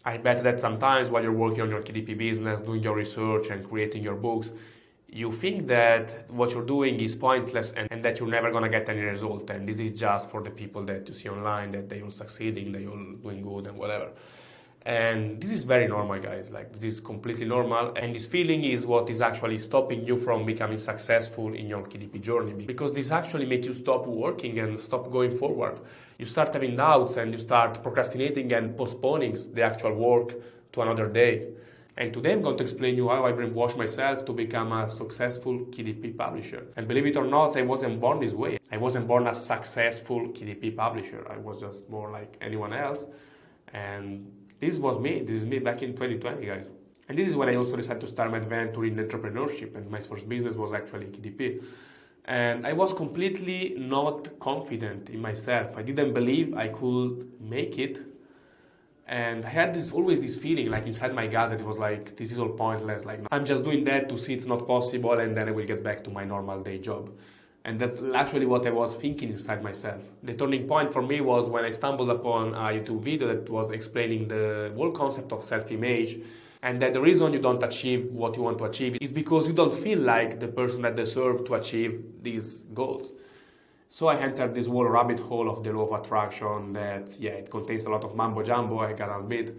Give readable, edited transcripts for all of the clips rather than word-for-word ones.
I bet that sometimes while you're working on your KDP business, doing your research and creating your books, you think that what you're doing is pointless and that you're never gonna get any result. And this is just for the people that you see online, that they all succeeding, they all doing good and whatever. And this is very normal, guys. Like, this is completely normal. And this feeling is what is actually stopping you from becoming successful in your KDP journey. Because this actually makes you stop working and stop going forward. You start having doubts and you start procrastinating and postponing the actual work to another day. And today I'm going to explain you how I brainwashed myself to become a successful KDP publisher. And believe it or not, I wasn't born this way. I wasn't born a successful KDP publisher. I was just more like anyone else. And this was me. This is me back in 2020, guys. And this is when I also decided to start my adventure in entrepreneurship. And my first business was actually KDP. And I was completely not confident in myself. I didn't believe I could make it. And I had always this feeling like inside my gut that it was like, this is all pointless. Like, I'm just doing that to see it's not possible and then I will get back to my normal day job. And that's actually what I was thinking inside myself. The turning point for me was when I stumbled upon a YouTube video that was explaining the whole concept of self-image, and that the reason you don't achieve what you want to achieve is because you don't feel like the person that deserves to achieve these goals. So I entered this whole rabbit hole of the law of attraction that, yeah, it contains a lot of mambo jumbo, I gotta admit.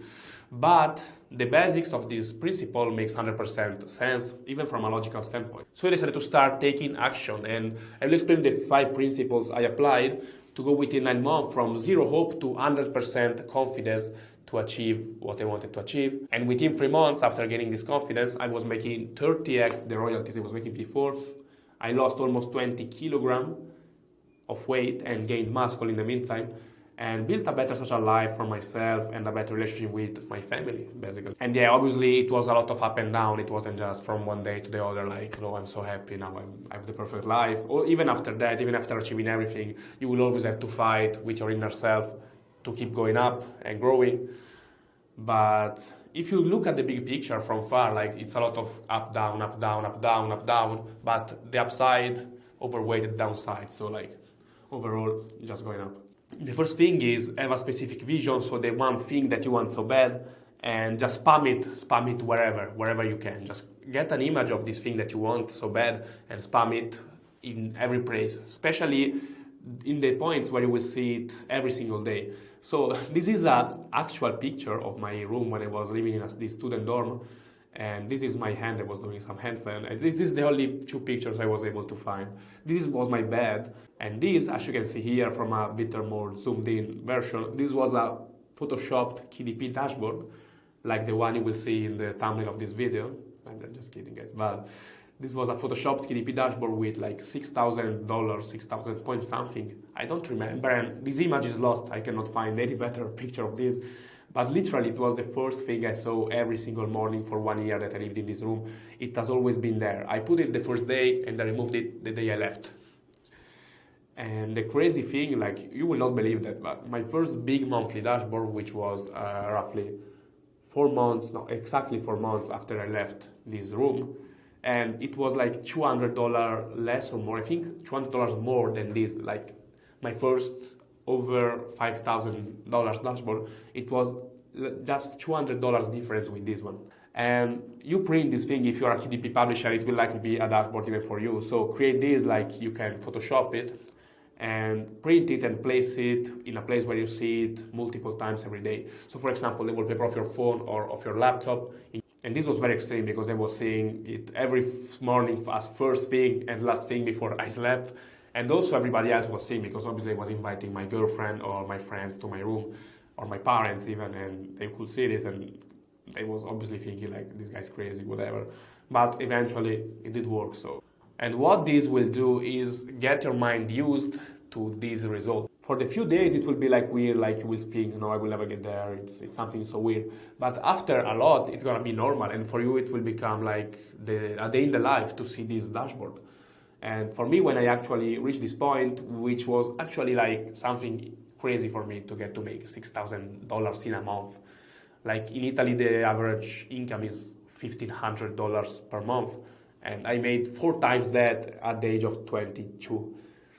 But the basics of this principle makes 100% sense, even from a logical standpoint. So I decided to start taking action, and I will explain the 5 principles I applied to go within 9 months from zero hope to 100% confidence to achieve what I wanted to achieve. And within 3 months after gaining this confidence, I was making 30x the royalties I was making before. I lost almost 20 kilograms of weight and gained muscle in the meantime, and built a better social life for myself and a better relationship with my family, basically. And yeah, obviously it was a lot of up and down. It wasn't just from one day to the other, like, no, I'm so happy now, I have the perfect life. Or even after that, even after achieving everything, you will always have to fight with your inner self to keep going up and growing. But if you look at the big picture from far, like, it's a lot of up, down, up, down, up, down, up, down, but the upside overweighted the downside. So like, overall, just going up. The first thing is have a specific vision, so the one thing that you want so bad, and just spam it wherever you can. Just get an image of this thing that you want so bad and spam it in every place, especially in the points where you will see it every single day. So this is an actual picture of my room when I was living in this student dorm, and this is my hand. I was doing some handstand, and this is the only 2 pictures I was able to find. This was my bed, and this, as you can see here from a bit more zoomed in version, this was a photoshopped KDP dashboard, like the one you will see in the thumbnail of this video. I'm just kidding, guys, but this was a photoshopped KDP dashboard with like $6,000, 6,000 point something. I don't remember, and this image is lost. I cannot find any better picture of this. But literally, it was the first thing I saw every single morning for 1 year that I lived in this room. It has always been there. I put it the first day and I removed it the day I left. And the crazy thing, like, you will not believe that, but my first big monthly dashboard, which was roughly 4 months, no, exactly 4 months after I left this room, and it was like $200 less or more. I think $200 more than this. Like, my first over $5,000 dashboard, it was just $200 difference with this one. And you print this thing, if you're a KDP publisher, it will likely be a dashboard even for you. So create this, like, you can Photoshop it and print it and place it in a place where you see it multiple times every day. So for example, the wallpaper of your phone or of your laptop. And this was very extreme because I was seeing it every morning as first thing and last thing before I slept. And also everybody else was seeing, because obviously I was inviting my girlfriend or my friends to my room, or my parents even, and they could see this, and they was obviously thinking like, this guy's crazy, whatever. But eventually it did work. So, and what this will do is get your mind used to these results. For the few days it will be like weird, like you will think, no, I will never get there, it's something so weird. But after a lot, it's gonna be normal, and for you it will become like a day in the life to see this dashboard. And for me, when I actually reached this point, which was actually like something crazy for me to get to make $6,000 in a month. Like in Italy, the average income is $1,500 per month. And I made 4 times that at the age of 22.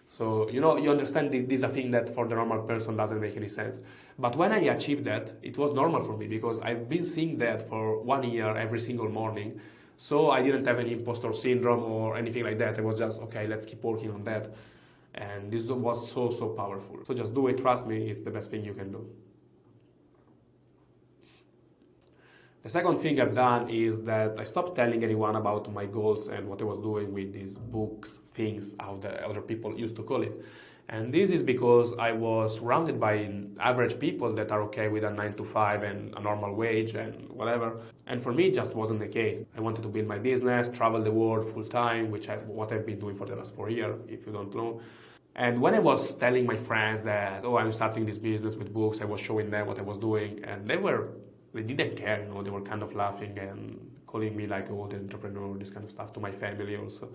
So, you understand this is a thing that for the normal person doesn't make any sense. But when I achieved that, it was normal for me because I've been seeing that for 1 year every single morning. So I didn't have any imposter syndrome or anything like that. I was just, okay, let's keep working on that. And this was so, so powerful. So just do it, trust me, it's the best thing you can do. The second thing I've done is that I stopped telling anyone about my goals and what I was doing with these books, things, how the other people used to call it. And this is because I was surrounded by average people that are okay with a 9 to 5 and a normal wage and whatever. And for me, it just wasn't the case. I wanted to build my business, travel the world full time, what I've been doing for the last 4 years, if you don't know. And when I was telling my friends that, I'm starting this business with books, I was showing them what I was doing, and they didn't care, they were kind of laughing and calling me like, the entrepreneur, this kind of stuff, to my family also.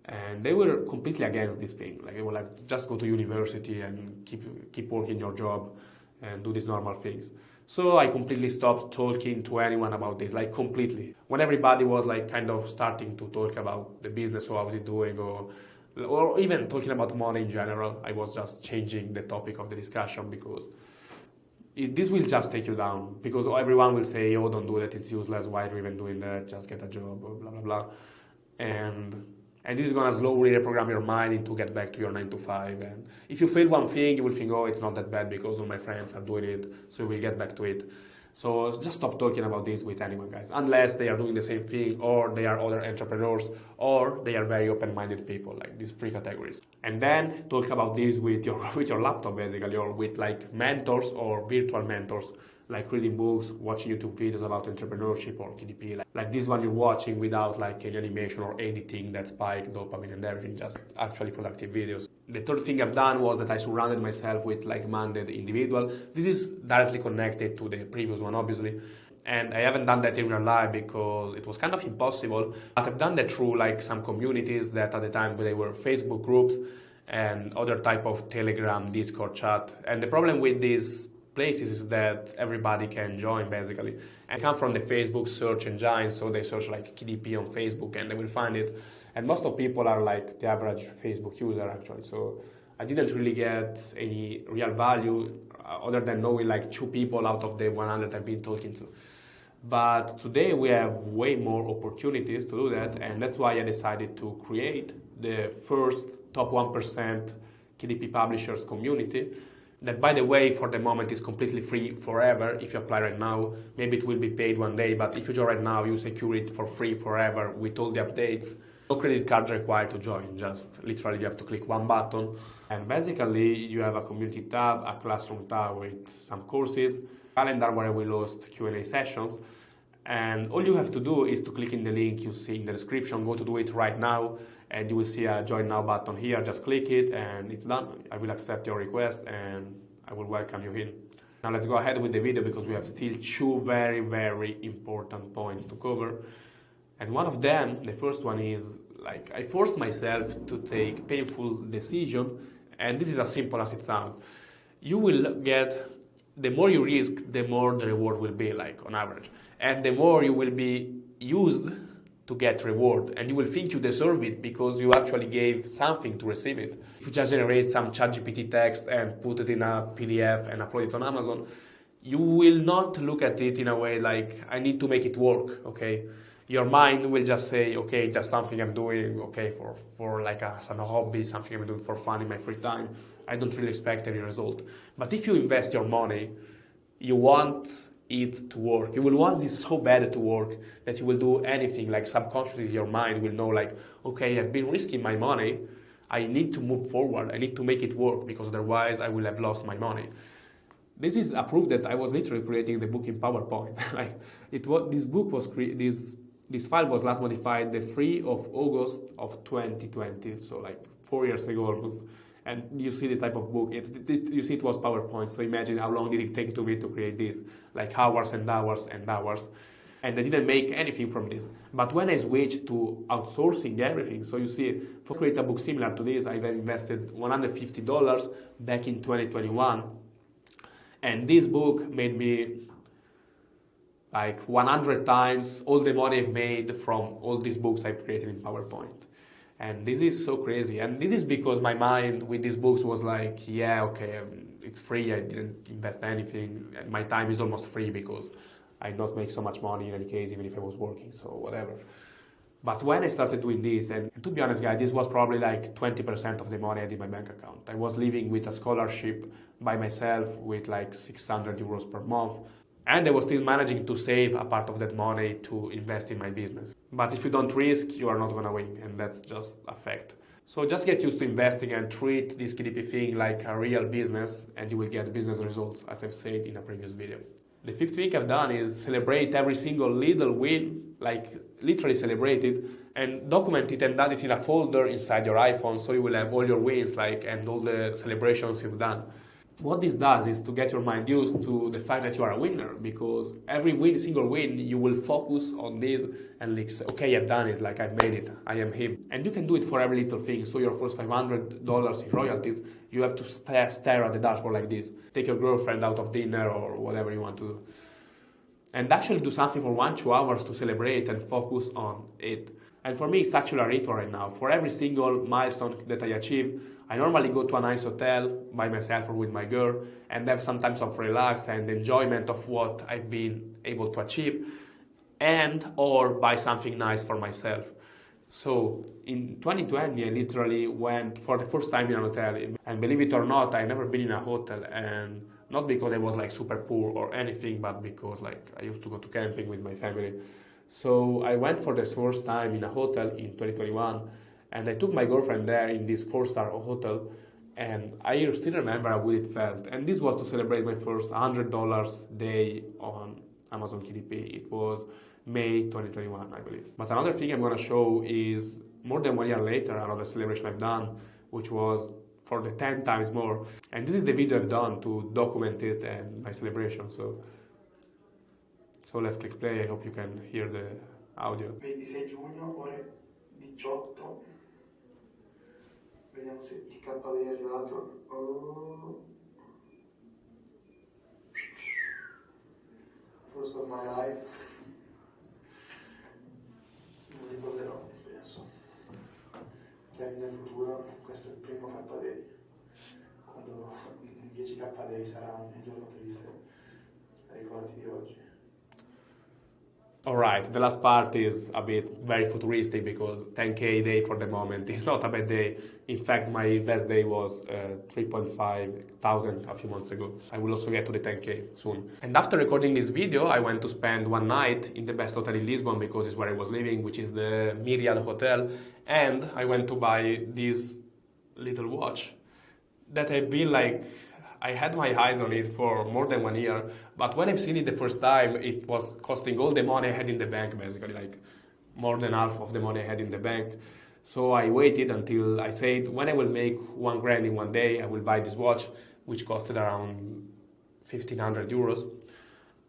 And they were completely against this thing. Like, they were like, just go to university and keep working your job and do these normal things. So I completely stopped talking to anyone about this, like completely. When everybody was like kind of starting to talk about the business, or how was it doing, or even talking about money in general, I was just changing the topic of the discussion because this will just take you down, because everyone will say, don't do that, it's useless, why are you even doing that, just get a job, blah, blah, blah. And this is going to slowly reprogram your mind into get back to your 9 to 5. And if you fail one thing, you will think, it's not that bad because all my friends are doing it, so you will get back to it. So just stop talking about this with anyone, guys, unless they are doing the same thing, or they are other entrepreneurs, or they are very open-minded people, like these 3 categories. And then talk about this with your laptop, basically, or with like mentors or virtual mentors, like reading books, watching YouTube videos about entrepreneurship or KDP, like this one you're watching without like any animation or editing that spike dopamine and everything, just actually productive videos. The third thing I've done was that I surrounded myself with like-minded individuals. This is directly connected to the previous one, obviously. And I haven't done that in real life because it was kind of impossible. But I've done that through like some communities that at the time they were Facebook groups and other type of Telegram, Discord chat. And the problem with these places is that everybody can join, basically. And I come from the Facebook search engine, so they search like KDP on Facebook and they will find it. And most of people are like the average Facebook user, actually. So I didn't really get any real value other than knowing like 2 people out of the 100 I've been talking to. But today we have way more opportunities to do that, and that's why I decided to create the first top 1% KDP publishers community. That, by the way, for the moment is completely free forever. If you apply right now, maybe it will be paid one day, but if you join right now, you secure it for free forever with all the updates. No credit card required to join, just literally you have to click one button. And basically, you have a community tab, a classroom tab with some courses, calendar where we host Q&A sessions. And all you have to do is to click in the link you see in the description, go to do it right now, and you will see a join now button here. Just click it and it's done. I will accept your request and I will welcome you in. Now let's go ahead with the video because we have still 2 very, very important points to cover. And one of them, the first one is, like, I forced myself to take painful decision, and this is as simple as it sounds. You will get, the more you risk, the more the reward will be, like, on average. And the more you will be used to get reward, and you will think you deserve it because you actually gave something to receive it. If you just generate some ChatGPT text and put it in a PDF and upload it on Amazon, you will not look at it in a way like, I need to make it work, okay? Your mind will just say, okay, just something I'm doing, okay, for like as a hobby, something I'm doing for fun in my free time. I don't really expect any result. But if you invest your money, you want it to work. You will want this so bad to work that you will do anything, like subconsciously your mind will know like, okay, I've been risking my money, I need to move forward, I need to make it work because otherwise I will have lost my money. This is a proof that I was literally creating the book in PowerPoint. This file was last modified the 3rd of August of 2020, so like 4 years ago almost. And you see this type of book, you see it was PowerPoint, so imagine how long did it take to me to create this, like hours and hours and hours. And I didn't make anything from this. But when I switched to outsourcing everything, so you see, for create a book similar to this, I've invested $150 back in 2021. And this book made me like 100 times all the money I've made from all these books I've created in PowerPoint. And this is so crazy. And this is because my mind with these books was like, yeah, okay, it's free. I didn't invest anything. And my time is almost free because I not make so much money in any case, even if I was working, so whatever. But when I started doing this, and to be honest, guys, this was probably like 20% of the money I had in my bank account. I was living with a scholarship by myself with like 600 euros per month. And I was still managing to save a part of that money to invest in my business. But if you don't risk, you are not gonna win, and that's just a fact. So just get used to investing and treat this KDP thing like a real business, and you will get business results, as I've said in a previous video. The fifth thing I've done is celebrate every single little win, like literally celebrate it, and document it and add it in a folder inside your iPhone so you will have all your wins and all the celebrations you've done. What this does is to get your mind used to the fact that you are a winner, because every single win, you will focus on this and like, okay, I've done it, like I've made it, I am him. And you can do it for every little thing. So your first $500 in royalties, you have to stare at the dashboard like this. Take your girlfriend out of dinner or whatever you want to do. And actually do something for 1-2 hours to celebrate and focus on it. And for me, it's actually a ritual right now. For every single milestone that I achieve, I normally go to a nice hotel by myself or with my girl and have some time of relax and enjoyment of what I've been able to achieve, and or buy something nice for myself. So in 2020, I literally went for the first time in a hotel. And believe it or not, I've never been in a hotel, and not because I was like super poor or anything, but because like I used to go to camping with my family. So I went for the first time in a hotel in 2021, and I took my girlfriend there in this 4-star hotel, and I still remember how good it felt. And this was to celebrate my first $100 day on Amazon KDP. It was May 2021, I believe. But another thing I'm gonna show is more than 1 year later, another celebration I've done, which was for the 10 times more. And this is the video I've done to document it and my celebration. So let's click play. I hope you can hear the audio. 26 giugno, ore 18. Vediamo se il KD è arrivato. Oh. First of my life. Non ricorderò, penso. Che nel futuro questo è il primo KD. Quando il 10 KD sarà un giorno triste, ricordati di oggi. Alright, the last part is a bit very futuristic because 10k day for the moment is not a bad day. In fact, my best day was 3,500 a few months ago. I will also get to the 10k soon. And after recording this video, I went to spend one night in the best hotel in Lisbon because it's where I was living, which is the Myriad Hotel. And I went to buy this little watch that I've been like, I had my eyes on it for more than 1 year, but when I've seen it the first time, it was costing all the money I had in the bank, basically, like more than half of the money I had in the bank. So I waited until I said, when I will make 1 grand in 1 day, I will buy this watch, which costed around 1,500 euros.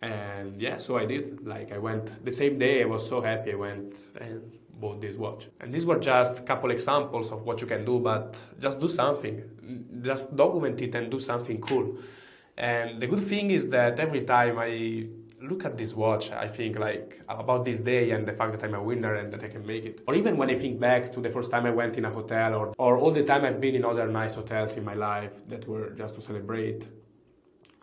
And yeah, so I did. Like I went the same day, I was so happy, I went and bought this watch. And these were just a couple examples of what you can do, but just do something. Just document it and do something cool. And the good thing is that every time I look at this watch, I think like about this day and the fact that I'm a winner and that I can make it. Or even when I think back to the first time I went in a hotel or all the time I've been in other nice hotels in my life that were just to celebrate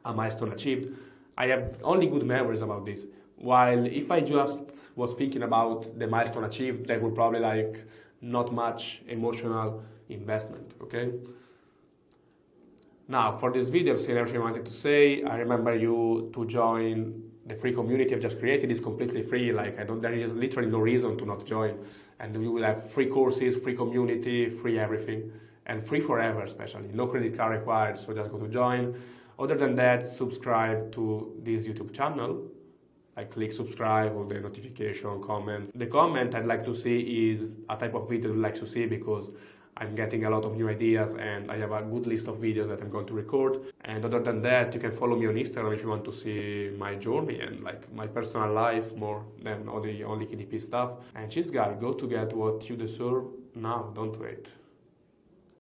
a milestone achieved, I have only good memories about this. While if I just was thinking about the milestone achieved, that would probably like not much emotional investment, okay? Now, for this video, I've seen everything I wanted to say. I remember you to join the free community I've just created. It's completely free. Like there is literally no reason to not join. And you will have free courses, free community, free everything, and free forever, especially. No credit card required, so just go to join. Other than that, subscribe to this YouTube channel. Like click subscribe, all the notification, comments. The comment I'd like to see is a type of video I'd like to see because I'm getting a lot of new ideas and I have a good list of videos that I'm going to record. And other than that, you can follow me on Instagram if you want to see my journey and like my personal life more than all the only KDP stuff. And cheers guys, go to get what you deserve now, don't wait.